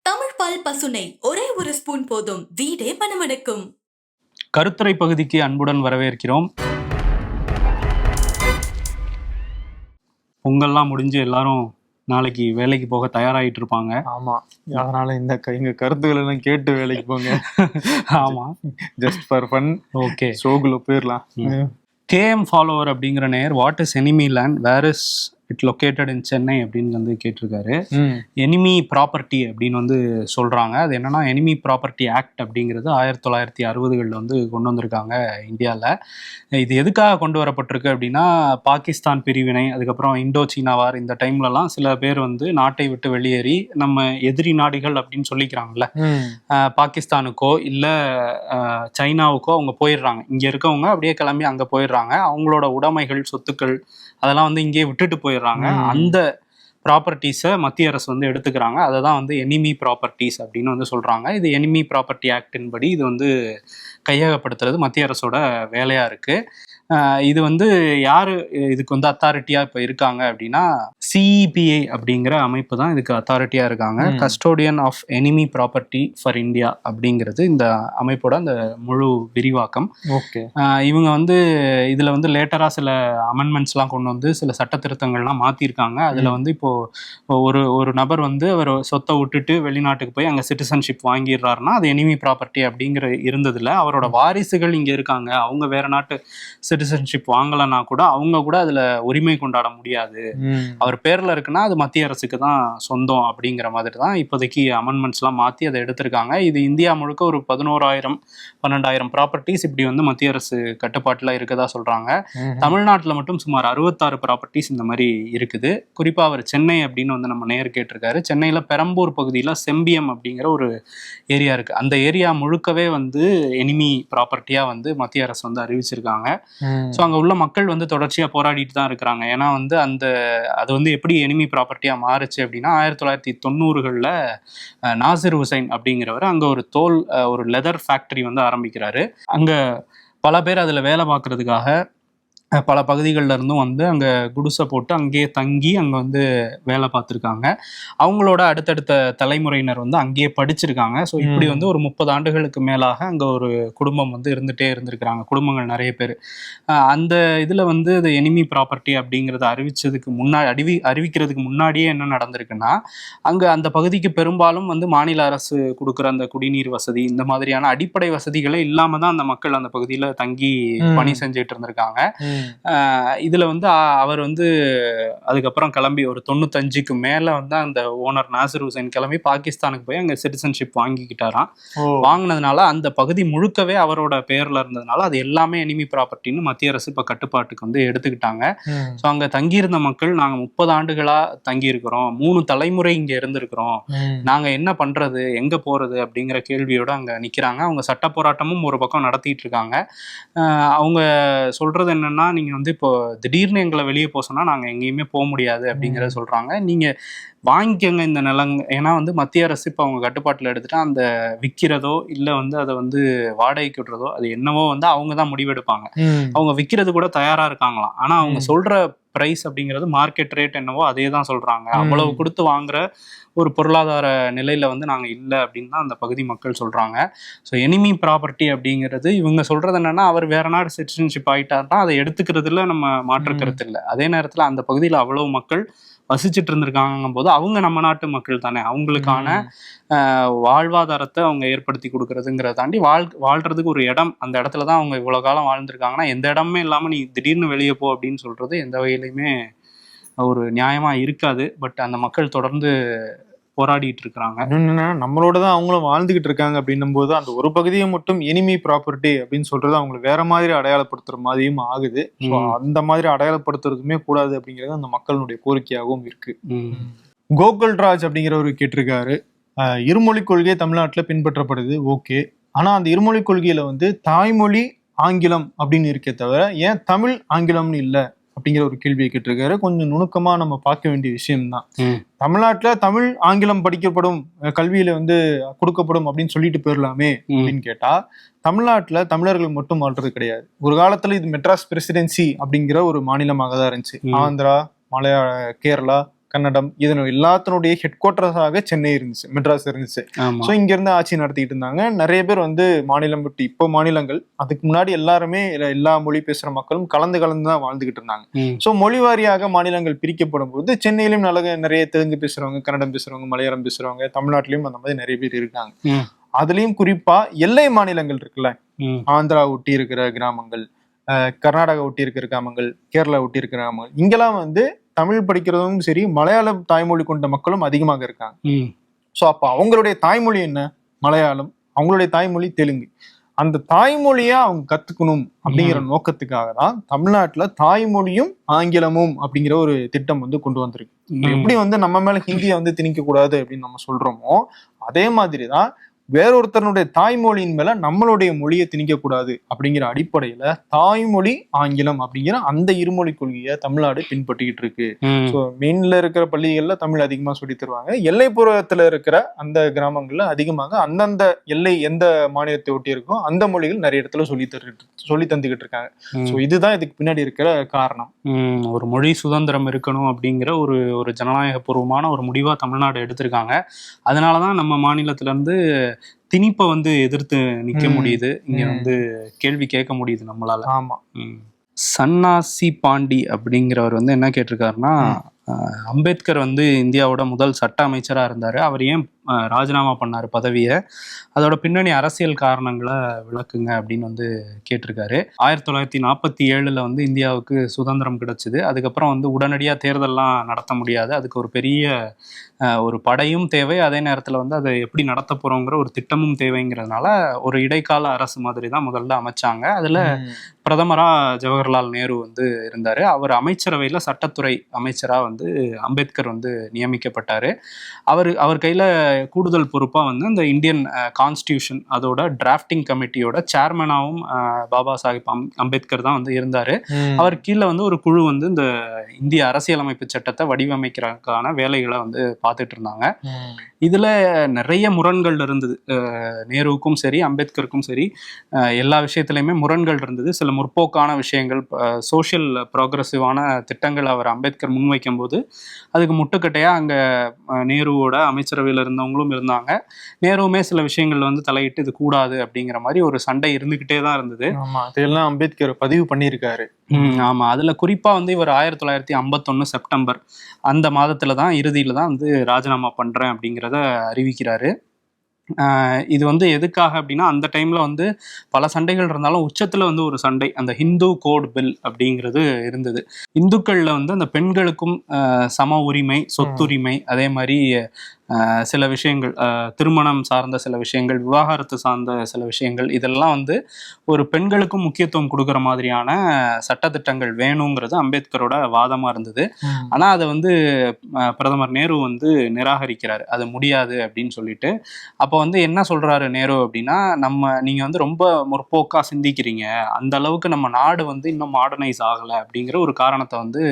தமிழ் பால் பசுனை ஒரே ஒரு ஸ்பூன் போதும், வீடே மணமணக்கும். கருத்துரை பகுதிக்கு அன்புடன் வரவேற்கிறோம். பொங்கல்லாம் முடிஞ்சு எல்லாரும் நாளைக்கு வேலைக்கு போக தயாராகிட்டு இருப்பாங்க. ஆமா, அதனால எங்க கருத்துக்கள் எல்லாம் கேட்டு வேலைக்கு போங்க. ஆமா, ஜஸ்ட் ஃபார் ஃபன். ஓகே, ஷோகுல போயிடலாம். கேஎம் ஃபாலோவர் அப்படிங்கிற நேர், what is enemy land, where is it located in Chennai அப்படின்னு வந்து கேட்டிருக்காரு. எனிமி ப்ராப்பர்ட்டி அப்படின்னு வந்து சொல்றாங்க. அது என்னன்னா, எனிமி ப்ராப்பர்ட்டி ஆக்ட் அப்படிங்கிறது 1960களில் வந்து கொண்டு வந்திருக்காங்க இந்தியாவில். இது எதுக்காக கொண்டு வரப்பட்டிருக்கு அப்படின்னா, பாகிஸ்தான் பிரிவினை, அதுக்கப்புறம் இண்டோ சீனா வார், இந்த டைம்லலாம் சில பேர் வந்து நாட்டை விட்டு வெளியேறி நம்ம எதிரி நாடுகள் அப்படின்னு சொல்லிக்கிறாங்கல்ல, பாகிஸ்தானுக்கோ இல்லை சைனாவுக்கோ அவங்க போயிடுறாங்க. இங்கே இருக்கவங்க அப்படியே கிளம்பி அங்கே போயிடுறாங்க. அவங்களோட உடைமைகள், சொத்துக்கள் அதெல்லாம் வந்து இங்கேயே விட்டுட்டு போயிடுறாங்க. அந்த ப்ராப்பர்ட்டிஸை மத்திய அரசு வந்து எடுத்துக்கிறாங்க. அதை தான் வந்து எனிமி ப்ராப்பர்ட்டிஸ் அப்படின்னு வந்து சொல்கிறாங்க. இது எனிமி ப்ராப்பர்ட்டி ஆக்டின் படி இது வந்து கையகப்படுத்துறது மத்திய அரசோட வேலையாக இருக்குது. இது வந்து யார் இதுக்கு வந்து அத்தாரிட்டியாக இப்போ இருக்காங்க அப்படின்னா, சிஇபிஐ அப்படிங்கிற அமைப்பு தான் இதுக்கு அத்தாரிட்டியாக இருக்காங்க. Custodian of enemy property for India அப்படிங்கிறது இந்த அமைப்போட அந்த முழு விரிவாக்கம். ஓகே, இவங்க வந்து இதில் வந்து லேட்டராக சில அமெண்ட்மெண்ட்ஸ்லாம் கொண்டு வந்து சில சட்ட திருத்தங்கள்லாம் மாற்றிருக்காங்க. அதில் வந்து இப்போது ஒரு நபர் வந்து அவர் சொத்தை விட்டுட்டு வெளிநாட்டுக்கு போய் அங்கே சிட்டிசன்ஷிப் வாங்கிடுறாருன்னா அது எனிமி ப்ராப்பர்ட்டி அப்படிங்கிற இருந்ததில்ல. அவரோட வாரிசுகள் இங்கே இருக்காங்க, அவங்க வேற நாட்டு சிட்டிசன்ஷிப் வாங்கலைன்னா கூட அவங்க கூட அதில் உரிமை கொண்டாட முடியாது. அவர் பேரில் இருக்குன்னா அது மத்திய அரசுக்கு தான் சொந்தம் அப்படிங்கிற மாதிரி தான் இப்போதைக்கு அமெண்ட்மெண்ட்ஸ்லாம் மாற்றி அதை எடுத்திருக்காங்க. இது இந்தியா முழுக்க ஒரு 11,000-12,000 ப்ராப்பர்ட்டிஸ் இப்படி வந்து மத்திய அரசு கட்டுப்பாட்டில் இருக்கதா சொல்கிறாங்க. தமிழ்நாட்டில் மட்டும் சுமார் 66 ப்ராப்பர்ட்டிஸ் இந்த மாதிரி இருக்குது. குறிப்பாக அவர் சென்னை அப்படின்னு வந்து நம்ம நேர் கேட்டிருக்காரு. சென்னையில் பெரம்பூர் பகுதியில் செம்பியம் அப்படிங்கிற ஒரு ஏரியா இருக்குது. அந்த ஏரியா முழுக்கவே வந்து எனிமி ப்ராப்பர்ட்டியாக வந்து மத்திய அரசு வந்து அறிவிச்சிருக்காங்க. ஸோ அங்கே உள்ள மக்கள் வந்து தொடர்ச்சியாக போராடிட்டு தான் இருக்கிறாங்க. ஏன்னா வந்து அது வந்து எப்படி எனிமி ப்ராப்பர்ட்டியாக மாறுச்சு அப்படின்னா, 1990களில் நாசிர் ஹுசைன் அப்படிங்கிறவர் அங்கே ஒரு லெதர் ஃபேக்ட்ரி வந்து ஆரம்பிக்கிறாரு. அங்கே பல பேர் அதில் வேலை பார்க்குறதுக்காக பல பகுதிகளில் இருந்தும் வந்து அங்கே குடிசை போட்டு அங்கேயே தங்கி அங்கே வந்து வேலை பார்த்துருக்காங்க. அவங்களோட அடுத்தடுத்த தலைமுறையினர் வந்து அங்கேயே படிச்சிருக்காங்க. ஸோ இப்படி வந்து ஒரு 30 ஆண்டுகளுக்கு மேலாக அங்கே ஒரு குடும்பம் வந்து இருந்துகிட்டே இருந்திருக்கிறாங்க, குடும்பங்கள் நிறைய பேர். அந்த இதில் வந்து அது எனிமி ப்ராப்பர்ட்டி அப்படிங்கிறத அறிவிக்கிறதுக்கு முன்னாடியே என்ன நடந்திருக்குன்னா, அங்கே அந்த பகுதிக்கு பெரும்பாலும் வந்து மாநில அரசு கொடுக்குற அந்த குடிநீர் வசதி, இந்த மாதிரியான அடிப்படை வசதிகளே இல்லாமல் தான் அந்த மக்கள் அந்த பகுதியில் தங்கி பணி செஞ்சுட்டு இருந்திருக்காங்க. இதுல வந்து அவர் வந்து அதுக்கப்புறம் கிளம்பி ஒரு 95க்கு மேல வந்து அந்த ஓனர் நாசிர் ஹுசைன் கிளம்பி பாகிஸ்தானுக்கு போய் அங்க சிட்டிசன்ஷிப் வாங்கிக்கிட்டாராம். வாங்கினதுனால அந்த பகுதி முழுக்கவே அவரோட பேர்ல இருந்ததுனால அது எல்லாமே எனிமி ப்ராப்பர்ட்டின்னு மத்திய அரசு இப்ப கட்டுப்பாட்டுக்கு வந்து எடுத்துக்கிட்டாங்க. ஸோ அங்க தங்கியிருந்த மக்கள், நாங்க 30 ஆண்டுகளா தங்கி இருக்கிறோம், 3 தலைமுறை இங்க இருந்திருக்கிறோம், நாங்க என்ன பண்றது, எங்க போறது அப்படிங்கிற கேள்வியோட அங்க நிக்கிறாங்க. அவங்க சட்ட போராட்டமும் ஒரு பக்கம் நடத்திட்டு இருக்காங்க. அவங்க சொல்றது என்னன்னா, நீங்க வந்து இப்போ திடீர்னு எங்களை வெளியே போக சொன்னா நாங்க எங்கேயுமே போக முடியாது அப்படிங்கிறத சொல்றாங்க. நீங்க வாங்கிக்கோங்க இந்த நிலங்க. ஏன்னா வந்து மத்திய அரசு இப்போ அவங்க கட்டுப்பாட்டில் எடுத்துட்டா அந்த விற்கிறதோ இல்லை வந்து அதை வந்து வாடகைக்கு விடுறதோ அது என்னவோ வந்து அவங்க தான் முடிவெடுப்பாங்க. அவங்க விற்கிறது கூட தயாரா இருக்காங்களாம். ஆனா அவங்க சொல்ற பிரைஸ் அப்படிங்கிறது மார்க்கெட் ரேட் என்னவோ அதே தான் சொல்றாங்க. அவ்வளவு கொடுத்து வாங்குற ஒரு பொருளாதார நிலையில வந்து நாங்க இல்லை அப்படின்னு தான் அந்த பகுதி மக்கள் சொல்றாங்க. ஸோ எனிமி ப்ராப்பர்ட்டி அப்படிங்கிறது இவங்க சொல்றது என்னன்னா, அவர் வேற நாடு சிட்டிசன்ஷிப் ஆகிட்டாருன்னா அதை எடுத்துக்கிறதுல நம்ம மாற்றுக்கிறது இல்லை. அதே நேரத்தில் அந்த பகுதியில் அவ்வளவு மக்கள் வசிச்சுட்டு இருந்திருக்காங்கும் போது அவங்க நம்ம நாட்டு மக்கள் தானே, அவங்களுக்கான வாழ்வாதாரத்தை அவங்க ஏற்படுத்தி கொடுக்கறதுங்கிறத தாண்டி வாழ்றதுக்கு ஒரு இடம், அந்த இடத்துல தான் அவங்க இவ்வளவு காலம் வாழ்ந்திருக்காங்கன்னா எந்த இடமே இல்லாம நீ திடீர்னு வெளியே போ அப்படின்னு சொல்றது எந்த வகையிலுமே ஒரு நியாயமா இருக்காது. பட் அந்த மக்கள் தொடர்ந்து போராடிட்டு இருக்கிறாங்க. நம்மளோட தான் அவங்களும் வாழ்ந்துகிட்டு இருக்காங்க அப்படின்னும் போது அந்த ஒரு பகுதியை மட்டும் எனிமி ப்ராப்பர்ட்டி அப்படின்னு சொல்றது அவங்களுக்கு வேற மாதிரி அடையாளப்படுத்துற மாதிரியும் ஆகுது. அந்த மாதிரி அடையாளப்படுத்துறதுமே கூடாது அப்படிங்கிறது அந்த மக்களுடைய கோரிக்கையாகவும் இருக்கு. கோகுல்ராஜ் அப்படிங்கிறவர் கேட்டிருக்காரு, இருமொழி கொள்கை தமிழ்நாட்டில் பின்பற்றப்படுது, ஓகே, ஆனா அந்த இருமொழி கொள்கையில வந்து தாய்மொழி ஆங்கிலம் அப்படின்னு இருக்கே தவிர ஏன் தமிழ் ஆங்கிலம்னு இல்லை அப்படிங்கிற ஒரு கேள்வியை கேட்டிருக்காரு. கொஞ்சம் நுணுக்கமா நம்ம பார்க்க வேண்டிய விஷயம்தான். தமிழ்நாட்டுல தமிழ் ஆங்கிலம் படிக்கப்படும், கல்வியில வந்து கொடுக்கப்படும் அப்படின்னு சொல்லிட்டு போயிடலாமே அப்படின்னு கேட்டா, தமிழ்நாட்டுல தமிழர்கள் மட்டும் வாழ்றது கிடையாது. ஒரு காலத்துல இது மெட்ராஸ் பிரசிடென்சி அப்படிங்கிற ஒரு மாநிலமாக தான் இருந்துச்சு. ஆந்திரா, கேரளா, கன்னடம் இதன் எல்லாத்தினுடைய ஹெட் குவார்டர்ஸாக சென்னை இருந்துச்சு, மெட்ராஸ் இருந்துச்சு. ஆமா ஸோ இங்க இருந்து ஆட்சி நடத்திட்டு இருந்தாங்க. நிறைய பேர் வந்து மாநிலம் விட்டு இப்போ மாநிலங்கள், அதுக்கு முன்னாடி எல்லாருமே எல்லா மொழி பேசுற மக்களும் கலந்து தான் வாழ்ந்துகிட்டு இருந்தாங்க. ம், ஸோ மொழி வாரியாக மாநிலங்கள் பிரிக்கப்படும் போது சென்னையிலும் நிறைய தெலுங்கு பேசுறவங்க, கன்னடம் பேசுறவங்க, மலையாளம் பேசுறவங்க, தமிழ்நாட்டிலயும் அந்த மாதிரி நிறைய பேர் இருக்காங்க. ம், அதுலயும் குறிப்பா எல்லை மாநிலங்கள் இருக்குல்ல, ம், ஆந்திரா ஒட்டி இருக்கிற கிராமங்கள், கர்நாடகா ஒட்டி இருக்கிற கிராமங்கள், கேரளா ஒட்டி இருக்கிற கிராமங்கள், இங்கெல்லாம் வந்து தமிழ் படிக்கிறதும் சரி, மலையாளம் தாய்மொழி கொண்ட மக்களும் அதிகமாக இருக்காங்க. ம், ஸோ அப்ப அவங்களுடைய தாய்மொழி என்ன? மலையாளம். அவங்களுடைய தாய்மொழி தெலுங்கு. அந்த தாய்மொழியா அவங்க கத்துக்கணும் அப்படிங்கிற நோக்கத்துக்காக தான் தமிழ்நாட்டுல தாய்மொழியும் ஆங்கிலமும் அப்படிங்கிற ஒரு திட்டம் வந்து கொண்டு வந்திருக்கு. எப்படி வந்து நம்ம மேல ஹிந்தியை வந்து திணிக்க கூடாது அப்படின்னு நம்ம சொல்றோமோ, அதே மாதிரிதான் வேறொருத்தருடைய தாய்மொழியின் மேல நம்மளுடைய மொழியை திணிக்க கூடாது அப்படிங்கிற அடிப்படையில தாய்மொழி ஆங்கிலம் அப்படிங்கிற அந்த இருமொழி கொள்கையை தமிழ்நாடு பின்பற்றிக்கிட்டு இருக்கு. ம். ஸோ மெயின்ல இருக்கிற பள்ளிகள்ல தமிழ் அதிகமா சொல்லி தருவாங்க. எல்லைப்புறத்துல இருக்கிற அந்த கிராமங்கள்ல அதிகமாக அந்தந்த எல்லை எந்த மாநிலத்தை ஒட்டி இருக்கோ அந்த மொழிகள் நிறைய இடத்துல சொல்லி தந்துகிட்டு இருக்காங்க. ஸோ இதுதான் இதுக்கு பின்னாடி இருக்கிற காரணம். ஒரு மொழி சுதந்திரம் இருக்கணும் அப்படிங்கிற ஒரு ஒரு ஜனநாயக பூர்வமான ஒரு முடிவா தமிழ்நாடு எடுத்திருக்காங்க. அதனாலதான் நம்ம மாநிலத்துல இருந்து திணிப்பை வந்து எதிர்த்து நிக்க முடியுது, இங்க வந்து கேள்வி கேட்க முடியுது நம்மளால. ஆமா. சன்னாசி பாண்டி அப்படிங்கிறவர் வந்து என்ன கேட்டிருக்காருன்னா, அம்பேத்கர் வந்து இந்தியாவோட முதல் சட்ட அமைச்சரா இருந்தாரு, அவர் ஏன் ராஜினாமா பண்ணாரு பதவியை, அதோட பின்னணி அரசியல் காரணங்களை விளக்குங்க அப்படின்னு வந்து கேட்டிருக்காரு. 1947 வந்து இந்தியாவுக்கு சுதந்திரம் கிடைச்சிது. அதுக்கப்புறம் வந்து உடனடியாக தேர்தல்லாம் நடத்த முடியாது, அதுக்கு ஒரு பெரிய ஒரு படையும் தேவை, அதே நேரத்தில் வந்து அதை எப்படி நடத்த போறோங்கிற ஒரு திட்டமும் தேவைங்கிறதுனால ஒரு இடைக்கால அரசு மாதிரி தான் முதல்ல அமைச்சாங்க. அதுல பிரதமரா ஜவஹர்லால் நேரு வந்து இருந்தாரு. அவர் அமைச்சரவையில சட்டத்துறை அமைச்சரா வந்து அம்பேத்கர் வந்து நியமிக்கப்பட்டாரு. அவர் கையில கூடுதல் பொறுப்பா வந்து இந்த இந்தியன் கான்ஸ்டியூஷன் அதோட டிராஃப்டிங் கமிட்டியோட சேர்மனாவும் பாபா சாஹிப் அம்பேத்கர் தான் வந்து இருந்தாரு. அவர் கீழே வந்து ஒரு குழு வந்து இந்த இந்திய அரசியலமைப்பு சட்டத்தை வடிவமைக்கிறதுக்கான வேலைகளை வந்து பார்த்துட்டு இருந்தாங்க. இதுல நிறைய முரண்கள் இருந்தது. நேருவுக்கும் சரி அம்பேத்கருக்கும் சரி எல்லா விஷயத்திலையுமே முரண்கள் இருந்தது. சில முற்போக்கான விஷயங்கள், சோஷியல் ப்ரோக்ரஸிவான திட்டங்கள் அவர் அம்பேத்கர் முன்வைக்கும் போது அதுக்கு முட்டுக்கட்டையா அங்க நேருவோட அமைச்சரவையில் இருந்தவங்களும் இருந்தாங்க. நேருவுமே சில விஷயங்கள்ல வந்து தலையிட்டு இது கூடாது அப்படிங்கிற மாதிரி ஒரு சண்டை இருந்துகிட்டே தான் இருந்தது. அதெல்லாம் அம்பேத்கர் பதிவு பண்ணியிருக்காரு. ஆமா, அதுல குறிப்பா வந்து இவர் 1951 செப்டம்பர் அந்த மாதத்துல தான் இறுதியில தான் வந்து ராஜினாமா பண்றேன் அப்படிங்கிறத அறிவிக்கிறாரு. இது வந்து எதுக்காக அப்படின்னா, அந்த டைம்ல வந்து பல சண்டைகள் இருந்தாலும் உச்சத்துல வந்து ஒரு சண்டை அந்த ஹிந்து கோட் பில் அப்படிங்கிறது இருந்தது. இந்துக்கள்ல வந்து அந்த பெண்களுக்கும் சம உரிமை, சொத்துரிமை, அதே மாதிரி சில விஷயங்கள், திருமணம் சார்ந்த சில விஷயங்கள், விவாகரத்து சார்ந்த சில விஷயங்கள், இதெல்லாம் வந்து ஒரு பெண்களுக்கும் முக்கியத்துவம் கொடுக்குற மாதிரியான சட்டத்திட்டங்கள் வேணுங்கிறது அம்பேத்கரோட வாதமா இருந்தது. ஆனா அதை வந்து பிரதமர் நேரு வந்து நிராகரிக்கிறாரு, அது முடியாது அப்படின்னு சொல்லிட்டு. அப்போ வந்து என்ன சொல்றாரு நேரு அப்படின்னா, நீங்க வந்து ரொம்ப முற்போக்கா சிந்திக்கிறீங்க, அந்த அளவுக்கு நம்ம நாடு வந்து இன்னும் மாடர்னைஸ் ஆகலை அப்படிங்கிற ஒரு காரணத்தை வந்து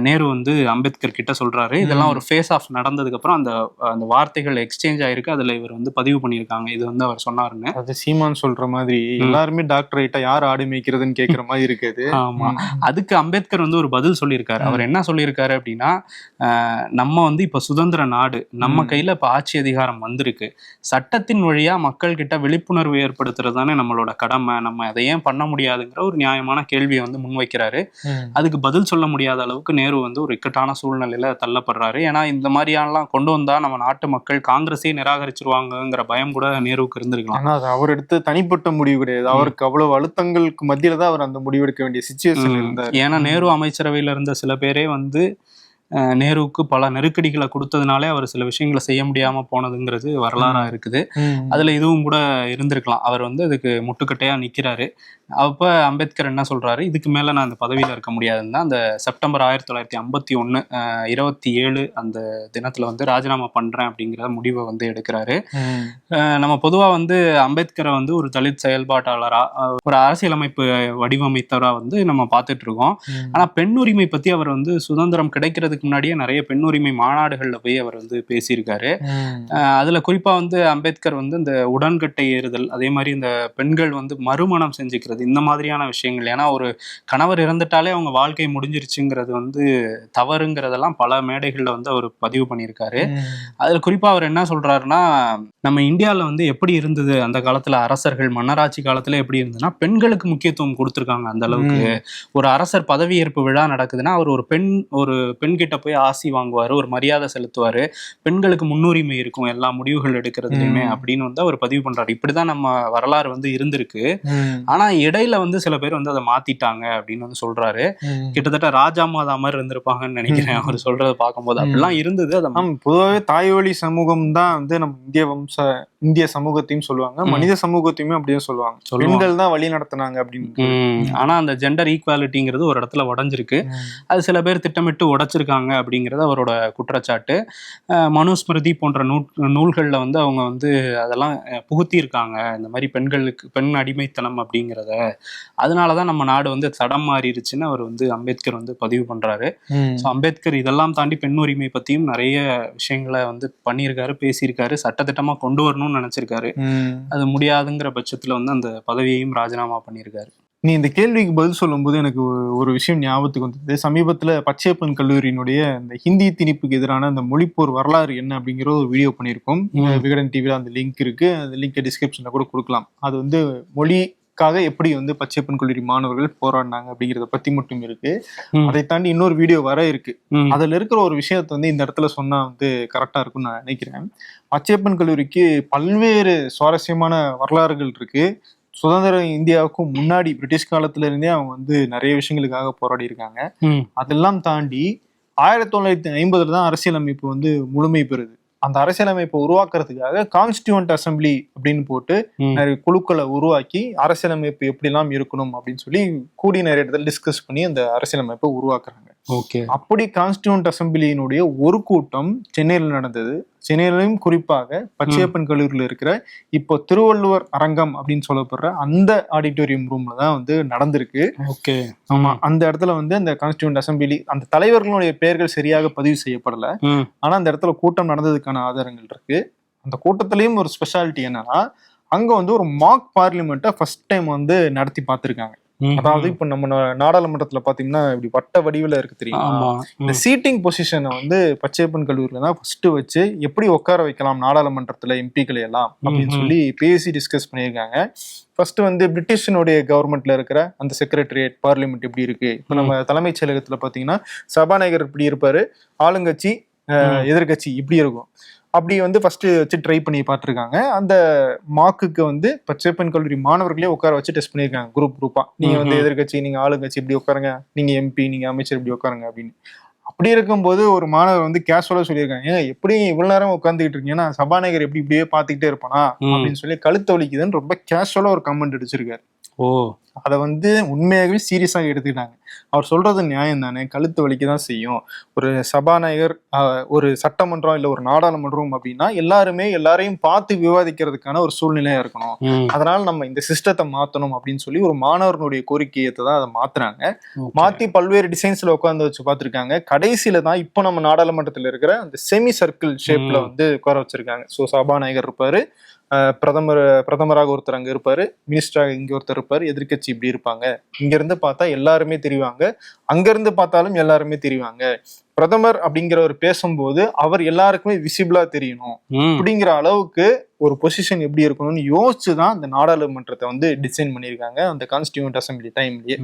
நேரு வந்து அம்பேத்கர் கிட்ட சொல்றாரு. இதெல்லாம் ஒரு ஃபேஸ் ஆஃப் நடந்ததுக்கு அப்புறம் அந்த வார்த்தைகள் எக்ஸ்சேஞ்ச் ஆயிருக்கு, அதுல இவர் வந்து பதிவு பண்ணியிருக்காங்க. இது வந்து அவர் சொன்னாருன்னு. அது சீமான் சொல்ற மாதிரி எல்லாருமே டாக்டர் ஆயிட்டா யார் ஆடு மேய்க்கிறதுன்னு கேட்கிற மாதிரி இருக்குது. ஆமா, அதுக்கு அம்பேத்கர் வந்து ஒரு பதில் சொல்லியிருக்காரு. அவர் என்ன சொல்லியிருக்காரு அப்படின்னா, நம்ம வந்து இப்ப சுதந்திர நாடு, நம்ம கையில இப்ப ஆட்சி அதிகாரம் வந்திருக்கு, சட்டத்தின் வழியா மக்கள் கிட்ட விழிப்புணர்வு ஏற்படுத்துறது தானே நம்மளோட கடமை, நம்ம அதை ஏன் பண்ண முடியாதுங்கிற ஒரு நியாயமான கேள்வியை வந்து முன்வைக்கிறாரு. அதுக்கு பதில் சொல்ல முடியாத அளவுக்கு நேரு வந்து ஒரு இக்கட்டான சூழ்நிலையில தள்ளப்படுறாரு. ஏன்னா இந்த மாதிரியானலாம் கொண்டு வந்தா நம்ம நாட்டு மக்கள் காங்கிரஸே நிராகரிச்சிருவாங்கிற பயம் கூட நேருவுக்கு இருந்திருக்கலாம். ஆனா அது அவர் எடுத்து தனிப்பட்ட முடிவு கிடையாது. அவருக்கு அவ்வளவு அழுத்தங்களுக்கு மத்தியில தான் அவர் அந்த முடிவு எடுக்க வேண்டிய சிச்சுவேஷன் இருந்தார். ஏன்னா நேரு அமைச்சரவையில இருந்த சில பேரே வந்து நேருவுக்கு பல நெருக்கடிகளை கொடுத்ததுனாலே அவர் சில விஷயங்களை செய்ய முடியாம போனதுங்கிறது வரலாறா இருக்குது. அதுல இதுவும் கூட இருந்திருக்கலாம். அவர் வந்து அதுக்கு முட்டுக்கட்டையா நிக்கிறாரு. அப்ப அம்பேத்கர் என்ன சொல்றாரு, இதுக்கு மேல நான் அந்த பதவியில இருக்க முடியாதுன்னு தான் அந்த செப்டம்பர் 1951 27 அந்த தினத்துல வந்து ராஜினாமா பண்றேன் அப்படிங்கிற முடிவை வந்து எடுக்கிறாரு. நம்ம பொதுவா வந்து அம்பேத்கரை வந்து ஒரு தலித் செயல்பாட்டாளரா, ஒரு அரசியலமைப்பு வடிவமைத்தவரா வந்து நம்ம பார்த்துட்டு இருக்கோம். ஆனா பெண் உரிமை பத்தி அவர் வந்து சுதந்திரம் கிடைக்கிறதுக்கு வருஷத்துக்கு முன்னாடியே நிறைய பெண் உரிமை மாநாடுகள்ல போய் அவர் வந்து பேசியிருக்காரு. அதுல குறிப்பா வந்து அம்பேத்கர் வந்து இந்த உடன்கட்டை ஏறுதல், அதே மாதிரி இந்த பெண்கள் வந்து மறுமணம் செஞ்சுக்கிறது, இந்த மாதிரியான விஷயங்கள். ஏன்னா ஒரு கணவர் இறந்துட்டாலே அவங்க வாழ்க்கை முடிஞ்சிருச்சுங்கிறது வந்து தவறுங்கிறதெல்லாம் பல மேடைகள்ல வந்து அவர் பதிவு பண்ணியிருக்காரு. அதுல குறிப்பா அவர் என்ன சொல்றாருன்னா, நம்ம இந்தியாவில் வந்து எப்படி இருந்தது அந்த காலத்துல, அரசர்கள் மன்னராட்சி காலத்துல எப்படி இருந்ததுன்னா பெண்களுக்கு முக்கியத்துவம் கொடுத்துருக்காங்க. அந்த அளவுக்கு ஒரு அரசர் பதவியேற்பு விழா நடக்குதுன்னா அவர் ஒரு பெண் கிட்ட போய் ஆசி வாங்குவாரு, ஒரு மரியாதை செலுத்துவாரு, பெண்களுக்கு முன்னுரிமை இருக்கும் எல்லா முடிவுகள் எடுக்கிறதுலையுமே அப்படின்னு வந்து அவர் பதிவு பண்றாரு. இப்படிதான் நம்ம வரலாறு வந்து இருந்திருக்கு. ஆனா இடையில வந்து சில பேர் வந்து அதை மாத்திட்டாங்க அப்படின்னு வந்து சொல்றாரு. கிட்டத்தட்ட ராஜா மாதா மாதிரி இருந்திருப்பாங்கன்னு நினைக்கிறேன் அவர் சொல்றதை பார்க்கும்போது. அப்படிலாம் இருந்தது. அதை பொதுவாகவே தாய்வழி சமூகம் தான் வந்து நம்ம இந்திய சமூகத்தையும் சொல்லுவாங்க, மனித சமூகத்தையுமே அப்படியே சொல்லுவாங்க. பெண்கள் தான் வழி நடத்தினாங்க அப்படின்னு. ஆனா அந்த ஜெண்டர் ஈக்குவாலிட்டிங்கிறது ஒரு இடத்துல உடைஞ்சிருக்கு. அது சில பேர் திட்டமிட்டு உடைச்சிருக்காங்க அப்படிங்கிறது அவரோட குற்றச்சாட்டு. மனுஸ்மிருதி போன்ற நூல்கள்ல வந்து அவங்க வந்து அதெல்லாம் புகுத்தி இருக்காங்க, இந்த மாதிரி பெண் அடிமைத்தனம் அப்படிங்கிறத. அதனாலதான் நம்ம நாடு வந்து தடம் மாறிடுச்சுன்னு அவர் வந்து அம்பேத்கர் வந்து பதிவு பண்றாரு. அம்பேத்கர் இதெல்லாம் தாண்டி பெண் உரிமை பத்தியும் நிறைய விஷயங்களை வந்து பண்ணியிருக்காரு, பேசியிருக்காரு, சட்டத்திட்டமா கொண்டு வரணும்னு நினைச்சிருக்காரு. அது முடியாதுங்கிற பட்சத்துல வந்து அந்த பதவியையும் ராஜினாமா பண்ணியிருக்காரு. நீ இந்த கேள்விக்கு பதில் சொல்லும் போது எனக்கு ஒரு விஷயம் ஞாபகத்துக்கு வந்தது. சமீபத்துல பச்சையப்பன் கல்லூரியினுடைய இந்த ஹிந்தி திணிப்புக்கு எதிரான அந்த மொழிப்போர் வரலாறு என்ன அப்படிங்கிற ஒரு வீடியோ பண்ணியிருக்கோம். விகடன் டிவில அந்த லிங்க் இருக்கு, அந்த லிங்க் டிஸ்கிரிப்ஷன்ல கூட கொடுக்கலாம். அது வந்து மொழிக்காக எப்படி வந்து பச்சையப்பன் கல்லூரி மாணவர்கள் போராடினாங்க அப்படிங்கிறத பத்தி மட்டும் இருக்கு. அதை தாண்டி இன்னொரு வீடியோ வர இருக்கு. அதுல இருக்கிற ஒரு விஷயத்த வந்து இந்த இடத்துல சொன்னா வந்து கரெக்டா இருக்கும்னு நான் நினைக்கிறேன். பச்சையப்பன் கல்லூரிக்கு பல்வேறு சுவாரஸ்யமான வரலாறுகள் இருக்கு. சுதந்திர இந்தியாவுக்கும் முன்னாடி பிரிட்டிஷ் காலத்துல இருந்தே அவங்க வந்து நிறைய விஷயங்களுக்காக போராடி இருக்காங்க. அதெல்லாம் தாண்டி 1950 தான் அரசியலமைப்பு வந்து முழுமை பெறுது. அந்த அரசியலமைப்பை உருவாக்குறதுக்காக கான்ஸ்டியூவன்ட் அசம்பிளி அப்படின்னு போட்டு நிறைய குழுக்களை உருவாக்கி அரசியலமைப்பு எப்படிலாம் இருக்கணும் அப்படின்னு சொல்லி கூடி நிறைய இடத்துல டிஸ்கஸ் பண்ணி அந்த அரசியலமைப்பை உருவாக்குறாங்க. அப்படி கான்ஸ்டியூவன்ட் அசம்பிளியினுடைய ஒரு கூட்டம் சென்னையில் நடந்தது. சென்னையிலும் குறிப்பாக பச்சையப்பன் கல்லூரியில் இருக்கிற இப்போ திருவள்ளுவர் அரங்கம் அப்படின்னு சொல்லப்படுற அந்த ஆடிட்டோரியம் ரூம்ல தான் வந்து நடந்திருக்கு. ஆமா, அந்த இடத்துல வந்து அந்த கான்ஸ்டியூவன்ட் அசம்பிளி அந்த தலைவர்களுடைய பெயர்கள் சரியாக பதிவு செய்யப்படல. ஆனா அந்த இடத்துல கூட்டம் நடந்ததுக்கான ஆதாரங்கள் இருக்கு. அந்த கூட்டத்திலயும் ஒரு ஸ்பெஷாலிட்டி என்னன்னா, அங்க வந்து ஒரு மாக் பார்லிமெண்ட்டை ஃபர்ஸ்ட் டைம் வந்து நடத்தி பார்த்திருக்காங்க. அதாவது இப்ப நம்ம நாடாளுமன்றத்துல பாத்தீங்கன்னா இப்படி வட்ட வடிவுல இருக்கு தெரியுமா, இந்த சீட்டிங் பொசிஷனை வந்து பச்சையப்பன் கல்லூரியில தான் ஃபர்ஸ்ட் வச்சு எப்படி உட்கார வைக்கலாம் நாடாளுமன்றத்துல எம்பிக்களை எல்லாம் அப்படின்னு சொல்லி பேசி டிஸ்கஸ் பண்ணியிருக்காங்க. ஃபர்ஸ்ட் வந்து பிரிட்டிஷனுடைய கவர்மெண்ட்ல இருக்கிற அந்த செக்ரட்டரியேட் பார்லிமெண்ட் எப்படி இருக்கு, இப்ப நம்ம தலைமைச் செயலகத்துல பாத்தீங்கன்னா சபாநாயகர் இப்படி இருப்பாரு, ஆளுங்கட்சி எதிர்கட்சி இப்படி இருக்கும். அப்படி வந்து ஃபர்ஸ்ட் வச்சு ட்ரை பண்ணி பார்த்துருக்காங்க. அந்த மார்க்குக்கு வந்து பச்சையப்பன் கல்லூரி மாணவர்களே உட்கார வச்சு டெஸ்ட் பண்ணியிருக்காங்க குரூப்பா. நீங்க வந்து எதிர்கட்சி, நீங்க ஆளுங்கட்சி இப்படி உட்காருங்க, நீங்க எம்பி, நீங்க அமைச்சர் இப்படி உட்காருங்க அப்படின்னு. அப்படி இருக்கும்போது ஒரு மாணவர் வந்து கேஷுவலா சொல்லியிருக்காங்க, ஏங்க எப்படி இவ்வளவு நேரம் உட்காந்துக்கிட்டு இருக்கீங்கன்னா சபாநாயகர் எப்படி இப்படியே பார்த்துக்கிட்டே இருப்பானா அப்படின்னு சொல்லி கழுத்து வலிக்குதுன்னு ரொம்ப கேஷுவலா ஒரு கமெண்ட் அடிச்சிருக்காரு. அதை வந்து உண்மையாகவே சீரியஸாக எடுத்துக்கிட்டாங்க. அவர் சொல்றது நியாயம் தானே, கழுத்து வலிக்கதான் செய்யும். ஒரு சபாநாயகர், ஒரு சட்டமன்றம் இல்ல ஒரு நாடாளுமன்றம் அப்படின்னா எல்லாரையும் பார்த்து விவாதிக்கிறதுக்கான ஒரு சூழ்நிலையா இருக்கணும். அதனால நம்ம இந்த சிஸ்டத்தை மாத்தணும் அப்படின்னு சொல்லி ஒரு மாணவர்களுடைய கோரிக்கையை தான் அதை மாத்துறாங்க. மாத்தி பல்வேறு டிசைன்ஸ்ல உட்கார்ந்து வச்சு பார்த்திருக்காங்க. கடைசியில தான் இப்போ நம்ம நாடாளுமன்றத்துல இருக்கிற அந்த செமி சர்க்கிள் ஷேப்ல வந்து உட்கார வச்சிருக்காங்க. ஸோ சபாநாயகர் இருப்பாரு, பிரதமராக ஒருத்தர் அங்க இருப்பாரு, மினிஸ்டராக இங்க ஒருத்தர் இருப்பாரு, எதிர்கட்சி இப்படி இருப்பாங்க. இங்க இருந்து பார்த்தா எல்லாருமே தெரிவாங்க, அங்க இருந்து பார்த்தாலும் எல்லாருமே தெரிவாங்க. பிரதமர் அப்படிங்கிறவர் பேசும்போது அவர் எல்லாருக்குமே விசிபிளா தெரியணும் அப்படிங்கிற அளவுக்கு ஒரு பொசிஷன் எப்படி இருக்கணும்னு யோசிச்சுதான் இந்த நாடாளுமன்றத்தை வந்து டிசைன் பண்ணியிருக்காங்க அந்த கான்ஸ்டியூவன்ட் அசம்பிளி டைம்லயே.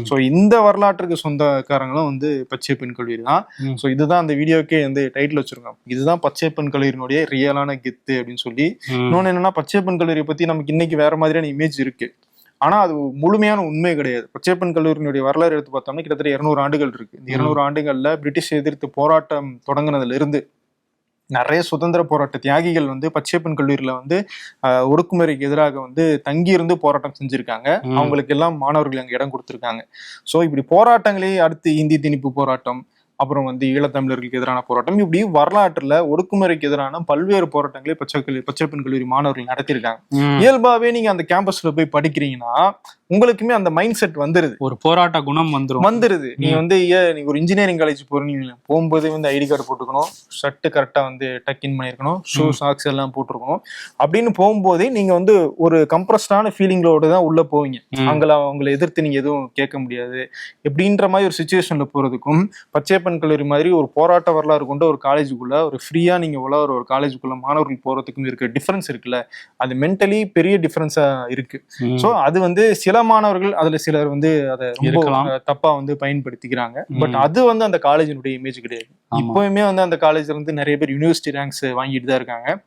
ஸோ இந்த வரலாற்றுக்கு சொந்தக்காரங்களும் வந்து பச்சையப்பன் கல்லூரி தான். ஸோ இதுதான் அந்த வீடியோக்கே வந்து டைட்டில் வச்சிருக்கோம், இதுதான் பச்சையப்பன் கல்லூரியினுடைய ரியலான கெத்து அப்படின்னு சொல்லி. இன்னொன்னு என்னன்னா, பச்சையப்பன் கல்லூரியை பத்தி நமக்கு இன்னைக்கு வேற மாதிரியான இமேஜ் இருக்கு, ஆனா அது முழுமையான உண்மை கிடையாது. பச்சையப்பன் கல்லூரியினுடைய வரலாறு எடுத்து பார்த்தோம்னா கிட்டத்தட்ட 200 ஆண்டுகள் இருக்கு. இந்த 200 ஆண்டுகள்ல பிரிட்டிஷ் எதிர்த்து போராட்டம் தொடங்குனதுல இருந்து நிறைய சுதந்திர போராட்ட தியாகிகள் வந்து பச்சையப்பன் கல்லூரியில வந்து ஒடுக்குமுறைக்கு எதிராக வந்து தங்கி இருந்து போராட்டம் செஞ்சிருக்காங்க. அவங்களுக்கு எல்லாம் மாணவர்கள் அங்க இடம் கொடுத்திருக்காங்க. ஸோ இப்படி போராட்டங்களே அடுத்து இந்தி திணிப்பு போராட்டம், அப்புறம் வந்து ஈழத்தமிழர்களுக்கு எதிரான போராட்டம், இப்படி வரலாற்றுல ஒடுக்குமுறைக்கு எதிரான பல்வேறு போராட்டங்களே பச்சையப்பன் கல்லூரி மாணவர்கள் நடத்தியிருக்காங்க. இயல்பாவே நீங்க அந்த கேம்பஸ்ல போய் படிக்கிறீங்கன்னா உங்களுக்குமே அந்த மைண்ட் செட் வந்துருது, ஒரு போராட்ட குணம் வந்துருது. நீங்க வந்து நீங்க ஒரு இன்ஜினியரிங் காலேஜ் போறீங்க, போகும்போது வந்து ஐடி கார்டு போட்டுக்கணும், ஷர்ட் கரெக்டா வந்து டக்கின் பண்ணிருக்கணும், ஷூ சாக்ஸ் எல்லாம் போட்டிருக்கணும். அப்படின்னு போகும்போதே நீங்க வந்து ஒரு கம்ப்ரஸ்டான ஃபீலிங்களோட தான் உள்ள போவீங்க. அவங்களை எதிர்த்து நீங்க எதுவும் கேட்க முடியாது எப்படின்ற மாதிரி ஒரு சுச்சுவேஷன்ல போறதுக்கும், பச்சையப்பன் கல்லூரி மாதிரி ஒரு போராட்ட வரலாறு கொண்ட ஒரு காலேஜுக்குள்ள ஒரு ஃப்ரீயா நீங்க உள்ள ஒரு காலேஜுக்குள்ள மாணவர்கள் போறதுக்கும் இருக்க டிஃபரன்ஸ் இருக்குல்ல, அது மென்டலி பெரிய டிஃபரன்ஸா இருக்கு. சோ அது வந்து சில மாணவர்கள் அதுல சிலர் வந்து அதை ரொம்ப தப்பா வந்து பயன்படுத்திக்கிறாங்க. பட் அது வந்து அந்த காலேஜினுடைய இமேஜ் கிடையாது. இப்பவுமே வந்து அந்த காலேஜ்ல இருந்து நிறைய பேர் யூனிவர்சிட்டி ரேங்க்ஸ் வாங்கிட்டு தான் இருக்காங்க.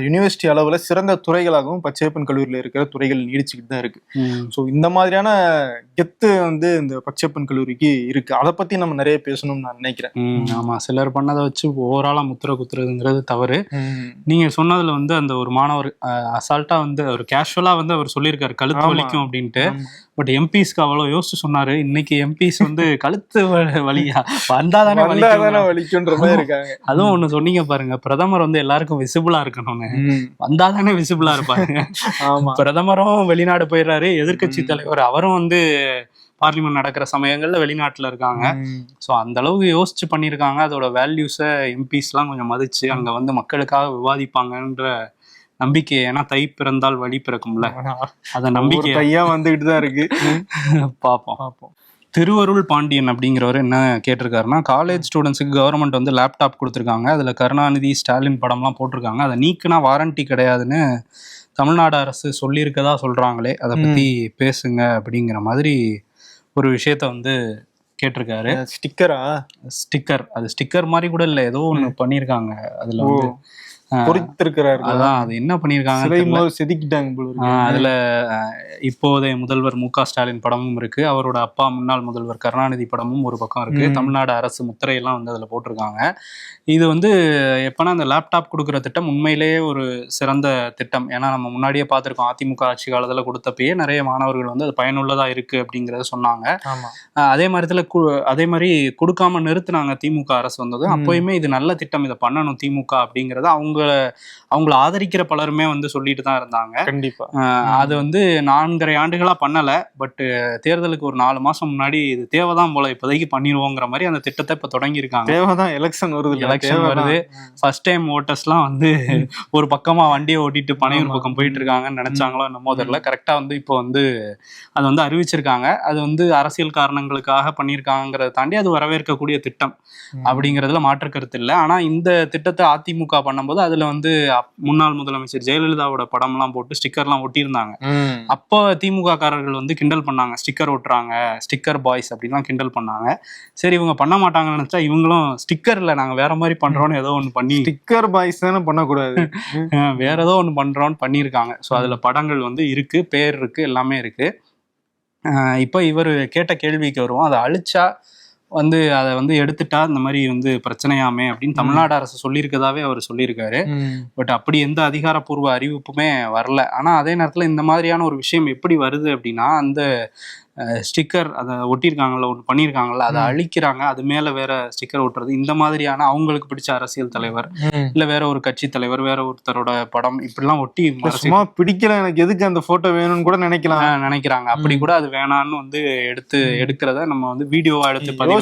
யூனிவர்சிட்டி அளவுல சிறந்த துறைகளாகவும் பச்சையப்பன் கல்லூரியில இருக்கிற துறைகள் நீடிச்சுக்கிட்டு தான் இருக்கு. ஸோ இந்த மாதிரியான கெத்து வந்து இந்த பச்சையப்பன் கல்லூரிக்கு இருக்கு. அதை பத்தி நம்ம நிறைய பேசணும்னு நான் நினைக்கிறேன். ஆமா, சிலர் பண்ணதை வச்சு ஓவராலா முத்திர குத்துறதுங்கிறது தவறு. நீங்க சொன்னதுல வந்து அந்த ஒரு மாணவர் அசால்ட்டா வந்து ஒரு கேஷுவலா வந்து அவர் சொல்லியிருக்காரு கழுத்து வலிக்கும் அப்படின்ட்டு. பட் எம்பிஸ்க்கு அவ்வளவு யோசிச்சு சொன்னாரு. இன்னைக்கு எம்பிஸ் வந்து கழுத்து வலியா வந்தாதானே வலிக்குன்ற மாதிரி இருக்காங்க. அதுவும் ஒண்ணு சொன்னீங்க பாருங்க, பிரதமர் வந்து எல்லாருக்கும் விசிபிளா இருக்கணும்னு. வந்தாதானே விசிபிளா இருப்பாங்க. பிரதமரும் வெளிநாடு போயிடுறாரு, எதிர்கட்சி தலைவர் அவரும் வந்து பார்லிமெண்ட் நடக்கிற சமயங்கள்ல வெளிநாட்டுல இருக்காங்க. ஸோ அந்த அளவுக்கு யோசிச்சு பண்ணியிருக்காங்க. அதோட வேல்யூஸை எம்பிஸ் எல்லாம் கொஞ்சம் மதிச்சு அங்க வந்து மக்களுக்காக விவாதிப்பாங்கன்ற நம்பிக்கை. ஏன்னா தை பிறந்தால் வழி பிறக்கும்ல, அத நம்பிக்கை தையா வந்துகிட்டு தான் இருக்கு. பார்ப்போம். திருவருள் பாண்டியன் அப்படிங்கிறவர் என்ன கேட்டிருக்காருன்னா, காலேஜ் ஸ்டூடெண்ட்ஸுக்கு கவர்மெண்ட் வந்து லேப்டாப் கொடுத்துருக்காங்க, அதுல கருணாநிதி ஸ்டாலின் படம்லாம் போட்டிருக்காங்க, அதை நீக்குனா வாரண்டி கிடையாதுன்னு தமிழ்நாடு அரசு சொல்லியிருக்கதா சொல்றாங்களே, அதை பத்தி பேசுங்க அப்படிங்கிற மாதிரி ஒரு விஷயத்த வந்து கேட்டிருக்காரு. ஸ்டிக்கர் அது ஸ்டிக்கர் மாதிரி கூட இல்லை, ஏதோ ஒண்ணு பண்ணியிருக்காங்க. அதுல வந்து அதான் அது என்ன பண்ணிருக்காங்க செதுக்கிட்டாங்க. அதுல இப்போதைய முதல்வர் மு க ஸ்டாலின் படமும் இருக்கு, அவரோட அப்பா முன்னாள் முதல்வர் கருணாநிதி படமும் ஒரு பக்கம் இருக்கு, தமிழ்நாடு அரசு முத்திரையெல்லாம் வந்து அதுல போட்டிருக்காங்க. இது வந்து எப்பனா அந்த லேப்டாப் கொடுக்குற திட்டம் உண்மையிலேயே ஒரு சிறந்த திட்டம். ஏன்னா நம்ம முன்னாடியே பார்த்திருக்கோம், அதிமுக ஆட்சி காலத்துல கொடுத்தப்பயே நிறைய மாணவர்கள் வந்து அது பயனுள்ளதா இருக்கு அப்படிங்கறத சொன்னாங்க. அதே மாதிரி கொடுக்காம நிறுத்தினாங்க திமுக அரசு வந்தது. அப்பயுமே இது நல்ல திட்டம், இதை பண்ணணும் திமுக அப்படிங்கறத அவங்கள ஆதரிக்கிற பலருமே வந்து சொல்லிட்டு தான் இருந்தாங்க. கண்டிப்பா அது வந்து 4.5 ஆண்டுகளா பண்ணல. பட் தேர்தலுக்கு ஒரு 4 மாசம் முன்னாடி இது தேவைதான் போல, இப்போதைக்கு பண்ணிடுவோங்கிற மாதிரி அந்த திட்டத்தை இப்ப தொடங்கி இருக்காங்க. தேவைதான், எலெக்ஷன் வருது. ஃபர்ஸ்ட் டைம் ஓட்டர்ஸ்லாம் வந்து ஒரு பக்கமா வண்டியை ஓட்டிட்டு பனையூர் பக்கம் போயிட்டு இருக்காங்கன்னு நினைச்சாங்களோ என்னமோ தெரியல. கரெக்டா வந்து இப்போ வந்து அது வந்து அறிவிச்சிருக்காங்க. அது வந்து அரசியல் காரணங்களுக்காக பண்ணியிருக்காங்கிறத தாண்டி அது வரவேற்கக்கூடிய திட்டம் அப்படிங்கிறதுல மாற்று கருத்து இல்லை. ஆனா இந்த திட்டத்தை அதிமுக பண்ணும்போது அதுல வந்து முன்னாள் முதலமைச்சர் ஜெயலலிதாவோட படம்லாம் போட்டு ஸ்டிக்கர்லாம் ஒட்டியிருந்தாங்க. அப்போ திமுக காரர்கள் வந்து கிண்டல் பண்ணாங்க, ஸ்டிக்கர் ஒட்டுறாங்க, ஸ்டிக்கர் பாய்ஸ் அப்படின்லாம் கிண்டல் பண்ணாங்க. சரி இவங்க பண்ண மாட்டாங்கன்னு நினைச்சா இவங்களும் ஸ்டிக்கர்ல நாங்க வேற மாதிரி பண்றோம்னு ஏதோ ஒண்ணு பண்ணி, ஸ்டிக்கர் பாய்ஸ் தானே பண்ணக்கூடாது, வேற ஏதோ ஒண்ணு பண்றோம்னு பண்ணியிருக்காங்க. ஸோ அதுல படங்கள் வந்து இருக்கு, பேர் இருக்கு, எல்லாமே இருக்கு. இப்போ இவர் கேட்ட கேள்விக்கு வருவோம், அதை அழிச்சா வந்து அதை வந்து எடுத்துட்டா இந்த மாதிரி வந்து பிரச்சனையாமே அப்படின்னு தமிழ்நாடு அரசு சொல்லியிருக்கதாவே அவர் சொல்லியிருக்காரு. பட் அப்படி எந்த அதிகாரப்பூர்வ அறிவிப்புமே வரல. ஆனா அதே நேரத்துல இந்த மாதிரியான ஒரு விஷயம் எப்படி வருது அப்படின்னா, அந்த ஸ்டிக்கர் அதை ஒட்டியிருக்காங்கல்ல, ஒன்று பண்ணியிருக்காங்கல்ல, அதை அழிக்கிறாங்க, அது மேல வேற ஸ்டிக்கர் ஒட்டுறது, இந்த மாதிரியான அவங்களுக்கு பிடிச்ச அரசியல் தலைவர் இல்ல வேற ஒரு கட்சி தலைவர் வேற ஒருத்தரோட படம் இப்படிலாம் ஒட்டி பிடிக்கல எனக்கு எதுக்கு அந்த போட்டோ வேணும்னு கூட நினைக்கிறாங்க. அப்படி கூட அது வேணான்னு வந்து எடுக்கிறத நம்ம வந்து வீடியோவா எடுத்து பதிவு.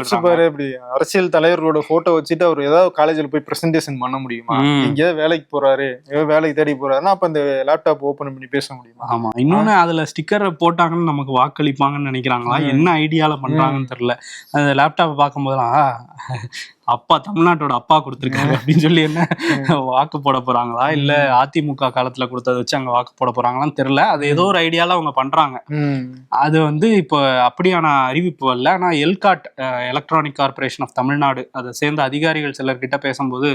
இப்படி அரசியல் தலைவரோட போட்டோ வச்சுட்டு அவர் ஏதாவது காலேஜ்ல போய் பிரசன்டேஷன் பண்ண முடியுமா? எங்கேயாவது வேலைக்கு போறாரு, ஏதாவது வேலைக்கு தேடி போறாருன்னா அப்ப அந்த லேப்டாப் ஓபன் பண்ணி பேச முடியுமா? ஆமா, இன்னொன்னு அதுல ஸ்டிக்கர் போட்டாங்கன்னு நமக்கு வாக்களிப்பாங்க நினைக்கிறாங்களா, என்ன ஐடியால பண்றாங்கன்னு தெரியல. அந்த லேப்டாப் பார்க்கும் போதெல்லாம் அப்பா தமிழ்நாட்டோட அப்பா கொடுத்துருக்காரு அப்படின்னு சொல்லி என்ன வாக்கு போட போறாங்களா, இல்ல அதிமுக காலத்துல கொடுத்ததை வச்சு அங்க வாக்கு போட போறாங்களான்னு தெரியல. அது ஏதோ ஒரு ஐடியால அவங்க பண்றாங்க. அது வந்து இப்போ அப்படியான அறிவிப்பு வரல. ஆனா ELCOT, electronic corporation of Tamil Nadu, அதை சேர்ந்த அதிகாரிகள் சிலர்கிட்ட பேசும்போது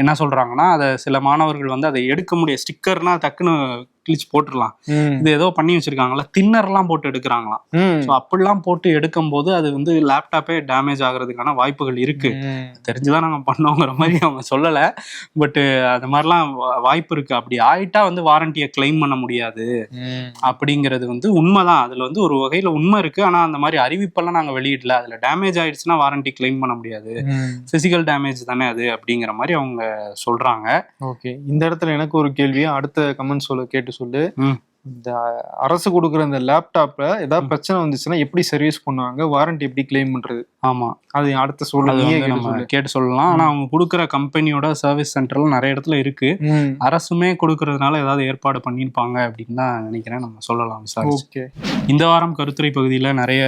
என்ன சொல்றாங்கன்னா, அதை சில மாணவர்கள் வந்து அதை எடுக்க முடியும், ஸ்டிக்கர்னா டக்குன்னு கிழிச்சு போட்டுடலாம், இது ஏதோ பண்ணி வச்சிருக்காங்களா, தின்னர்லாம் போட்டு எடுக்கிறாங்களாம். ஸோ அப்படிலாம் போட்டு எடுக்கும் போது அது வந்து லேப்டாப்பே டேமேஜ் ஆகுறதுக்கான வாய்ப்புகள் இருக்கு. தெரிஞ்சுதான் நாங்க பண்ணோங்கிற மாதிரி அவங்க சொல்லலை. பட் அது மாதிரிலாம் வாய்ப்பு இருக்கு. அப்படி ஆயிட்டா வந்து வாரண்டியை கிளைம் பண்ண முடியாது அப்படிங்கிறது வந்து உண்மைதான். அதுல வந்து ஒரு வகையில உண்மை இருக்கு. ஆனா அந்த மாதிரி அறிவிப்பெல்லாம் நாங்க வெளியிடல, அதுல டேமேஜ் ஆயிடுச்சுன்னா வாரண்டி கிளைம் பண்ண முடியாது, பிசிக்கல் டேமேஜ் தானே அது அப்படிங்கிற மாதிரி அவங்க சொல்றாங்க. ஓகே, இந்த இடத்துல எனக்கு ஒரு கேள்வி, அடுத்த கமெண்ட் சொல்ல கேட்டு சொல்லு. இந்த அரசு கொடுக்குற இந்த லேப்டாப்ல ஏதாவது பிரச்சனை வந்துச்சுன்னா எப்படி சர்வீஸ் பண்ணுவாங்க, வாரண்டி எப்படி கிளைம் பண்றது? ஆமா, அது அடுத்த சொல்ல அது நீயே வந்து கேட்டு நம்ம சொல்லு. கேட்டு சொல்லலாம். ஆனா அவங்க கொடுக்குற கம்பெனியோட சர்வீஸ் சென்டர்லாம் நிறைய இடத்துல இருக்கு. ம். அரசுமே கொடுக்கறதுனால ஏதாவது ஏற்பாடு பண்ணியிருப்பாங்க அப்படின்னு தான் நினைக்கிறேன். நம்ம சொல்லலாம் விசாரிச்சு. ஓகே. இந்த வாரம் கருத்துரை பகுதியில் நிறைய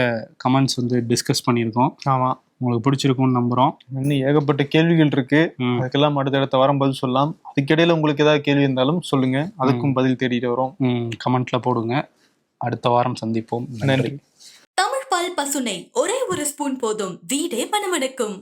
கமெண்ட்ஸ் வந்து டிஸ்கஸ் பண்ணியிருக்கோம். ஆமா, உங்களுக்கு பிடிச்சிருக்கும்னு நம்புறோம். இன்னும் ஏகப்பட்ட கேள்விகள் இருக்கு. ம். அதுக்கெல்லாம் அடுத்த வாரம் பதில் சொல்லலாம். அதுக்கிடையில உங்களுக்கு ஏதாவது கேள்வி இருந்தாலும் சொல்லுங்க, அதுக்கும் பதில் தேடிட்டு வரோம். கமெண்ட்ல போடுங்க. அடுத்த வாரம் சந்திப்போம். நன்றி. நன்றி. தமிழ் பால் பசுனை ஒரே ஒரு ஸ்பூன் போதும், வீடே மணமணக்கும்.